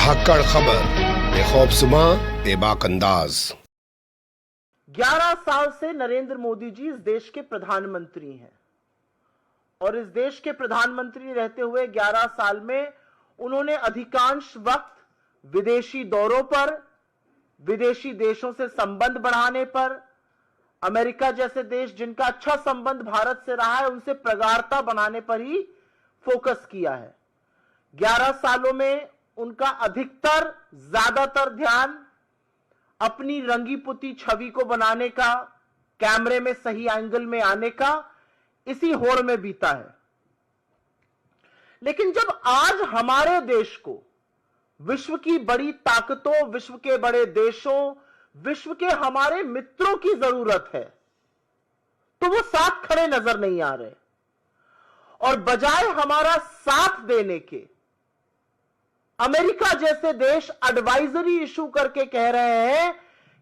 धाकड़ खबर, बेखौफजुमा, बेबाक अंदाज। 11 साल से नरेंद्र मोदी जी इस देश के प्रधानमंत्री हैं और इस देश के प्रधानमंत्री रहते हुए 11 साल में उन्होंने अधिकांश वक्त विदेशी दौरों पर, विदेशी देशों से संबंध बढ़ाने पर, अमेरिका जैसे देश जिनका अच्छा संबंध भारत से रहा है उनसे प्रगाढ़ता बनाने पर ही फोकस किया है। 11 सालों में उनका ज्यादातर ध्यान अपनी रंगी पुती छवि को बनाने का, कैमरे में सही एंगल में आने का, इसी होड़ में बीता है। लेकिन जब आज हमारे देश को विश्व की बड़ी ताकतों, विश्व के बड़े देशों, विश्व के हमारे मित्रों की जरूरत है, तो वो साथ खड़े नजर नहीं आ रहे और बजाय हमारा साथ देने के अमेरिका जैसे देश एडवाइजरी इशू करके कह रहे हैं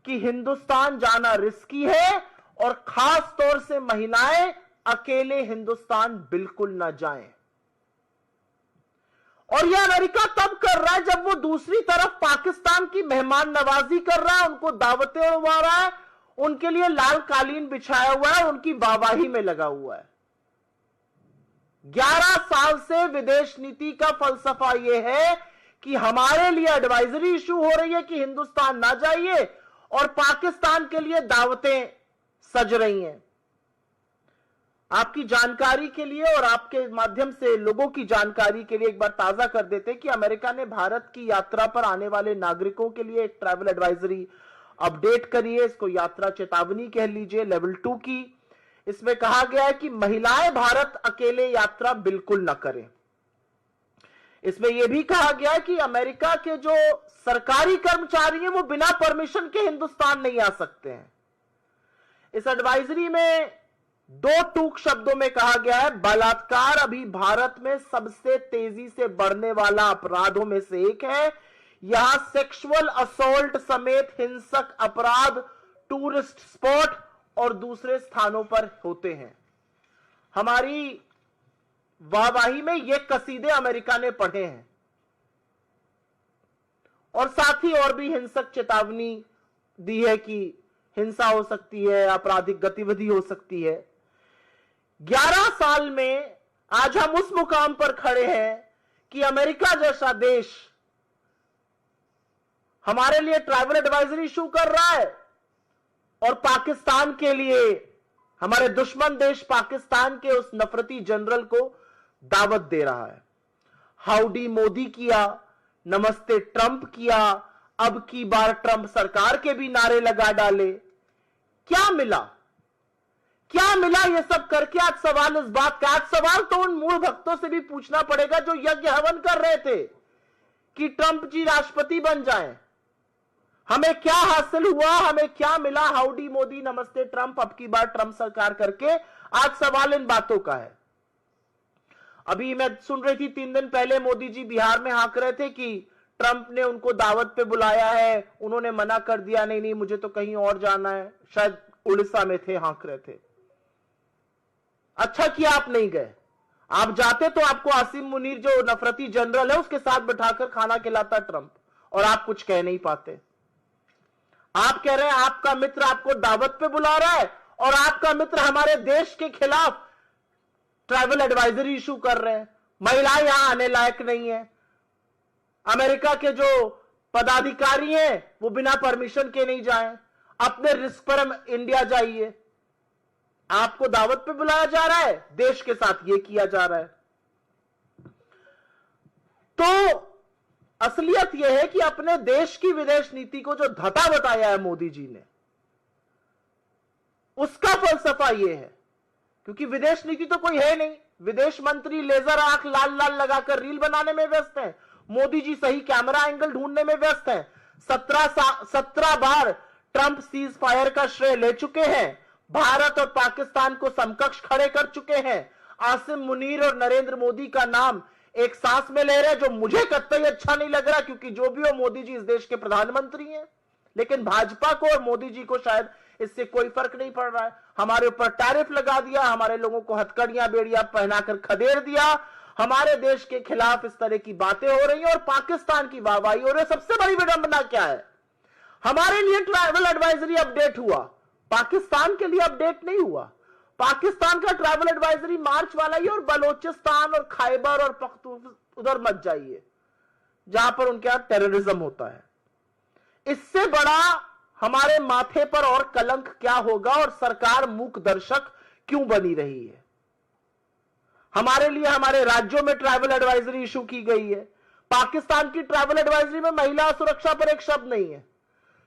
कि हिंदुस्तान जाना रिस्की है और खास तौर से महिलाएं अकेले हिंदुस्तान बिल्कुल ना जाएं। और यह अमेरिका तब कर रहा है जब वो दूसरी तरफ पाकिस्तान की मेहमान नवाजी कर रहा है, उनको दावतें उड़वा रहा है, उनके लिए लाल कालीन बिछाया हुआ है, उनकी वाहवाही में लगा हुआ है। 11 साल से विदेश नीति का फलसफा यह है कि हमारे लिए एडवाइजरी इशू हो रही है कि हिंदुस्तान ना जाइए और पाकिस्तान के लिए दावतें सज रही हैं। आपकी जानकारी के लिए और आपके माध्यम से लोगों की जानकारी के लिए एक बार ताजा कर देते कि अमेरिका ने भारत की यात्रा पर आने वाले नागरिकों के लिए एक ट्रैवल एडवाइजरी अपडेट करी है। इसको यात्रा चेतावनी कह लीजिए, लेवल 2 की। इसमें कहा गया है कि महिलाएं भारत अकेले यात्रा बिल्कुल न करें। इसमें यह भी कहा गया है कि अमेरिका के जो सरकारी कर्मचारी हैं वो बिना परमिशन के हिंदुस्तान नहीं आ सकते हैं। इस एडवाइजरी में 2 टूक शब्दों में कहा गया है, बलात्कार अभी भारत में सबसे तेजी से बढ़ने वाला अपराधों में से एक है। यहां सेक्सुअल असॉल्ट समेत हिंसक अपराध टूरिस्ट स्पॉट और दूसरे स्थानों पर होते हैं। हमारी वाहवाही में ये कसीदे अमेरिका ने पढ़े हैं और साथ ही और भी हिंसक चेतावनी दी है कि हिंसा हो सकती है, आपराधिक गतिविधि हो सकती है। 11 साल में आज हम उस मुकाम पर खड़े हैं कि अमेरिका जैसा देश हमारे लिए ट्रैवल एडवाइजरी इशू कर रहा है और पाकिस्तान के लिए, हमारे दुश्मन देश पाकिस्तान के उस नफरती जनरल को दावत दे रहा है। हाउडी मोदी किया, नमस्ते ट्रंप किया, अब की बार ट्रंप सरकार के भी नारे लगा डाले। क्या मिला? क्या मिला ये सब करके? आज सवाल इस बात का, आज सवाल तो उन मूल भक्तों से भी पूछना पड़ेगा जो यज्ञ हवन कर रहे थे कि ट्रंप जी राष्ट्रपति बन जाएं। हमें क्या हासिल हुआ, हमें क्या मिला? हाउडी मोदी, नमस्ते ट्रंप, अब की बार ट्रंप सरकार करके आज सवाल इन बातों का है। अभी मैं सुन रही थी 3 दिन पहले मोदी जी बिहार में हाँक रहे थे कि ट्रंप ने उनको दावत पे बुलाया है, उन्होंने मना कर दिया, नहीं नहीं मुझे तो कहीं और जाना है। शायद उड़ीसा में थे, हाँक रहे थे। अच्छा किया आप नहीं गए। आप जाते तो आपको आसिम मुनीर जो नफरती जनरल है उसके साथ बिठाकर खाना खिलाता ट्रंप, और आप कुछ कह नहीं पाते। आप कह रहे हैं आपका मित्र आपको दावत पे बुला रहा है और आपका मित्र हमारे देश के खिलाफ ट्रैवल एडवाइजरी इशू कर रहे हैं। महिलाएं यहां आने लायक नहीं है। अमेरिका के जो पदाधिकारी हैं वो बिना परमिशन के नहीं जाएं, अपने रिस्क पर इंडिया जाइए। आपको दावत पे बुलाया जा रहा है, देश के साथ ये किया जा रहा है। तो असलियत यह है कि अपने देश की विदेश नीति को जो धता बताया है मोदी जी ने, उसका फलसफा यह है, क्योंकि विदेश नीति तो कोई है नहीं। विदेश मंत्री लेजर आंख लाल लाल लगाकर रील बनाने में व्यस्त हैं। मोदी जी सही कैमरा एंगल ढूंढने में व्यस्त हैं। 17 बार ट्रंप सीज फायर का श्रेय ले चुके हैं। भारत और पाकिस्तान को समकक्ष खड़े कर चुके हैं। आसिम मुनीर और नरेंद्र मोदी का नाम एक सांस में ले रहे हैं, जो मुझे कतई अच्छा नहीं लग रहा, क्योंकि जो भी हो मोदी जी इस देश के प्रधानमंत्री हैं। लेकिन भाजपा को और मोदी जी को शायद इससे कोई फर्क नहीं पड़ रहा है। हमारे ऊपर टैरिफ लगा दिया, हमारे लोगों को हथकड़ियां बेड़ियां पहनाकर खदेड़ दिया, हमारे देश के खिलाफ इस तरह की बातें हो रही हैं और पाकिस्तान की वाहवाही हो रही है। सबसे बड़ी विडंबना क्या है, हमारे लिए ट्रैवल एडवाइजरी अपडेट हुआ, पाकिस्तान के लिए अपडेट नहीं हुआ। पाकिस्तान का ट्रैवल एडवाइजरी मार्च वाला ही, और बलोचिस्तान और खैबर और पख्तूनख्वा उधर मत जाइए जहां पर उनके यहां टेररिज्म होता है। इससे बड़ा हमारे माथे पर और कलंक क्या होगा, और सरकार मूक दर्शक क्यों बनी रही है। हमारे लिए हमारे राज्यों में ट्रैवल एडवाइजरी इशू की गई है, पाकिस्तान की ट्रैवल एडवाइजरी में महिला सुरक्षा पर एक शब्द नहीं है।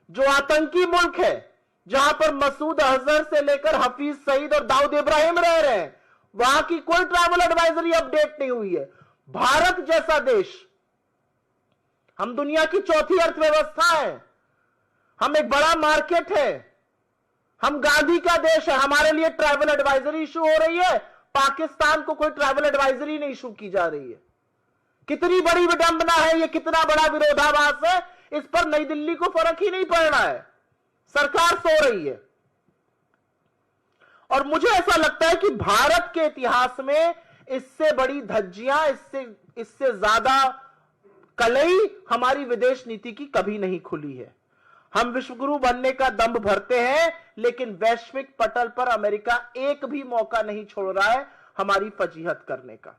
जो आतंकी मुल्क है, जहां पर मसूद अजहर से लेकर हफीज सईद और दाऊद इब्राहिम रह रहे हैं, वहां की कोई ट्रैवल एडवाइजरी अपडेट नहीं हुई है। भारत जैसा देश, हम दुनिया की चौथी अर्थव्यवस्था है, हम एक बड़ा मार्केट है, हम गांधी का देश है, हमारे लिए ट्रैवल एडवाइजरी इशू हो रही है, पाकिस्तान को कोई ट्रैवल एडवाइजरी नहीं इशू की जा रही है। कितनी बड़ी विडंबना है, यह कितना बड़ा विरोधाभास है, इस पर नई दिल्ली को फर्क ही नहीं पड़ रहा है, सरकार सो रही है। और मुझे ऐसा लगता है कि भारत के इतिहास में इससे बड़ी धज्जियां, इससे ज्यादा कलई हमारी विदेश नीति की कभी नहीं खुली है। हम विश्वगुरु बनने का दंभ भरते हैं, लेकिन वैश्विक पटल पर अमेरिका एक भी मौका नहीं छोड़ रहा है हमारी फजीहत करने का।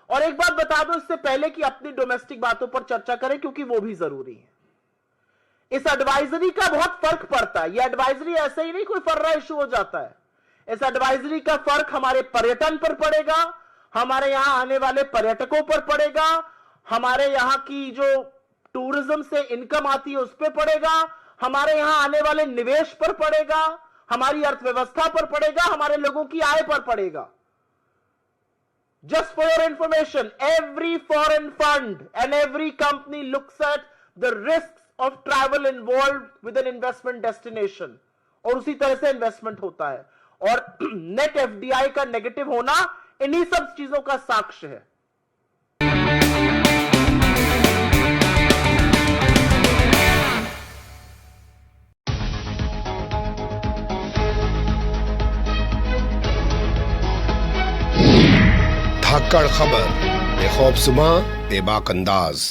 और एक बात बता दो इससे पहले कि अपनी डोमेस्टिक बातों पर चर्चा करें, क्योंकि वो भी जरूरी है। इस एडवाइजरी का बहुत फर्क पड़ता है। यह एडवाइजरी ऐसे ही नहीं कोई फर्रा इशू हो जाता है। इस एडवाइजरी का फर्क हमारे पर्यटन पर पड़ेगा, हमारे यहां आने वाले पर्यटकों पर पड़ेगा, हमारे यहां की जो टूरिज्म से इनकम आती है उस पर पड़ेगा, हमारे यहां आने वाले निवेश पर पड़ेगा, हमारी अर्थव्यवस्था पर पड़ेगा, हमारे लोगों की आय पर पड़ेगा। Just for your information, every foreign fund and every company looks at the risks of travel involved with an investment destination, और उसी तरह से इन्वेस्टमेंट होता है। और नेट एफडीआई का नेगेटिव होना इन्हीं सब चीजों का साक्ष्य है। धाकड़ खबर, बेखौफ सुबह बेबाक अंदाज।